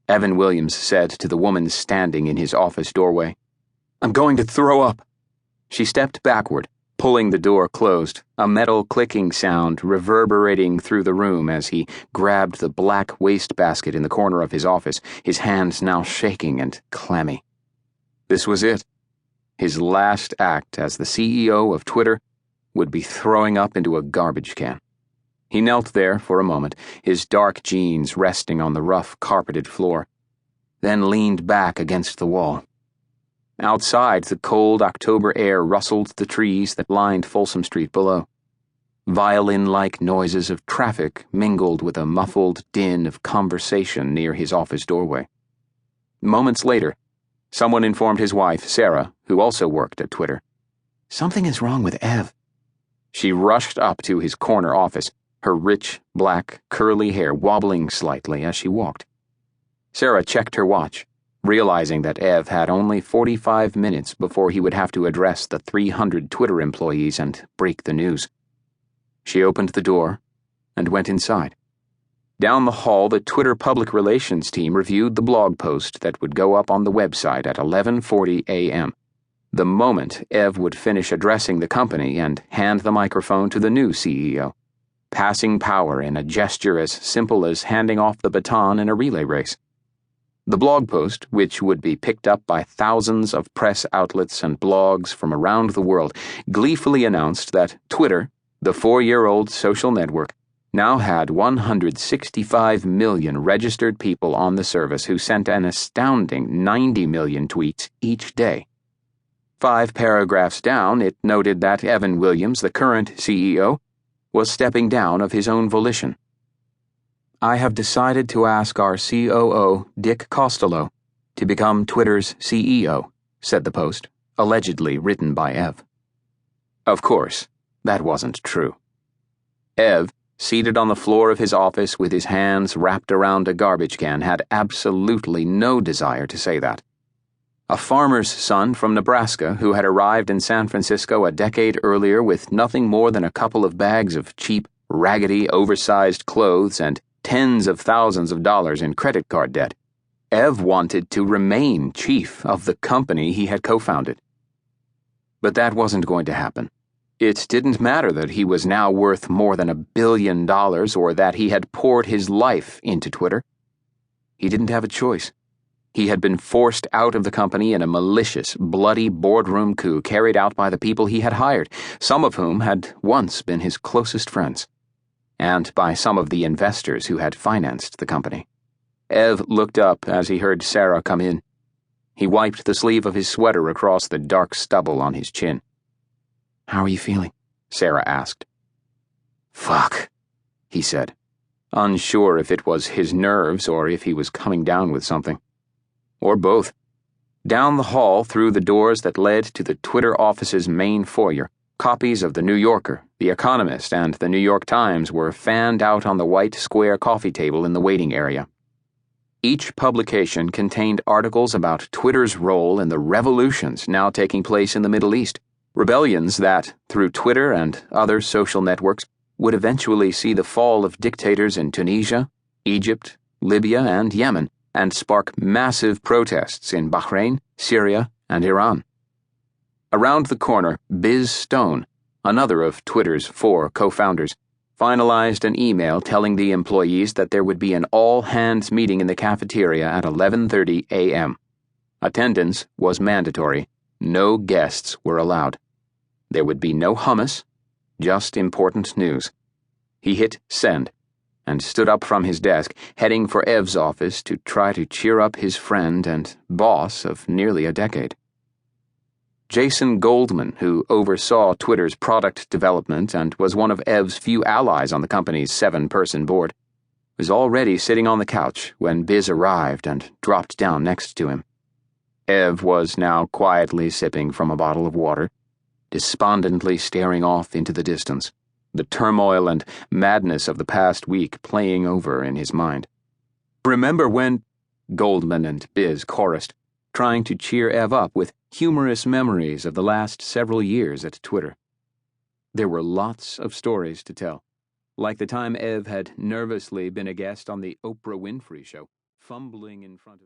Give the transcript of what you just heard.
Evan Williams said to the woman standing in his office doorway. "I'm going to throw up." She stepped backward, pulling the door closed, a metal clicking sound reverberating through the room as he grabbed the black wastebasket in the corner of his office, his hands now shaking and clammy. This was it. His last act as the CEO of Twitter would be throwing up into a garbage can. He knelt there for a moment, his dark jeans resting on the rough, carpeted floor, then leaned back against the wall. Outside, the cold October air rustled the trees that lined Folsom Street below. Violin-like noises of traffic mingled with a muffled din of conversation near his office doorway. Moments later, someone informed his wife, Sarah, who also worked at Twitter. "Something is wrong with Ev." She rushed up to his corner office, her rich, black, curly hair wobbling slightly as she walked. Sarah checked her watch, realizing that Ev had only 45 minutes before he would have to address the 300 Twitter employees and break the news. She opened the door and went inside. Down the hall, the Twitter public relations team reviewed the blog post that would go up on the website at 11:40 a.m., the moment Ev would finish addressing the company and hand the microphone to the new CEO, passing power in a gesture as simple as handing off the baton in a relay race. The blog post, which would be picked up by thousands of press outlets and blogs from around the world, gleefully announced that Twitter, the 4-year-old social network, now had 165 million registered people on the service who sent an astounding 90 million tweets each day. 5 paragraphs down, it noted that Evan Williams, the current CEO, was stepping down of his own volition. "I have decided to ask our COO, Dick Costello, to become Twitter's CEO," said the post, allegedly written by Ev. Of course, that wasn't true. Ev, seated on the floor of his office with his hands wrapped around a garbage can, had absolutely no desire to say that. A farmer's son from Nebraska who had arrived in San Francisco a decade earlier with nothing more than a couple of bags of cheap, raggedy, oversized clothes and tens of thousands of dollars in credit card debt, Ev wanted to remain chief of the company he had co-founded. But that wasn't going to happen. It didn't matter that he was now worth more than $1 billion or that he had poured his life into Twitter. He didn't have a choice. He had been forced out of the company in a malicious, bloody boardroom coup carried out by the people he had hired, some of whom had once been his closest friends, and by some of the investors who had financed the company. Ev looked up as he heard Sarah come in. He wiped the sleeve of his sweater across the dark stubble on his chin. "How are you feeling?" Sarah asked. "Fuck," he said, unsure if it was his nerves or if he was coming down with something. Or both. Down the hall, through the doors that led to the Twitter office's main foyer, copies of The New Yorker, The Economist, and The New York Times were fanned out on the white square coffee table in the waiting area. Each publication contained articles about Twitter's role in the revolutions now taking place in the Middle East, rebellions that, through Twitter and other social networks, would eventually see the fall of dictators in Tunisia, Egypt, Libya, and Yemen, and spark massive protests in Bahrain, Syria, and Iran. Around the corner, Biz Stone, another of Twitter's 4 co-founders, finalized an email telling the employees that there would be an all-hands meeting in the cafeteria at 11:30 a.m. Attendance was mandatory. No guests were allowed. There would be no hummus, just important news. He hit send and stood up from his desk, heading for Ev's office to try to cheer up his friend and boss of nearly a decade. Jason Goldman, who oversaw Twitter's product development and was one of Ev's few allies on the company's 7-person board, was already sitting on the couch when Biz arrived and dropped down next to him. Ev was now quietly sipping from a bottle of water, despondently staring off into the distance, the turmoil and madness of the past week playing over in his mind. "Remember when," Goldman and Biz chorused, trying to cheer Ev up with humorous memories of the last several years at Twitter. There were lots of stories to tell, like the time Ev had nervously been a guest on the Oprah Winfrey Show, fumbling in front of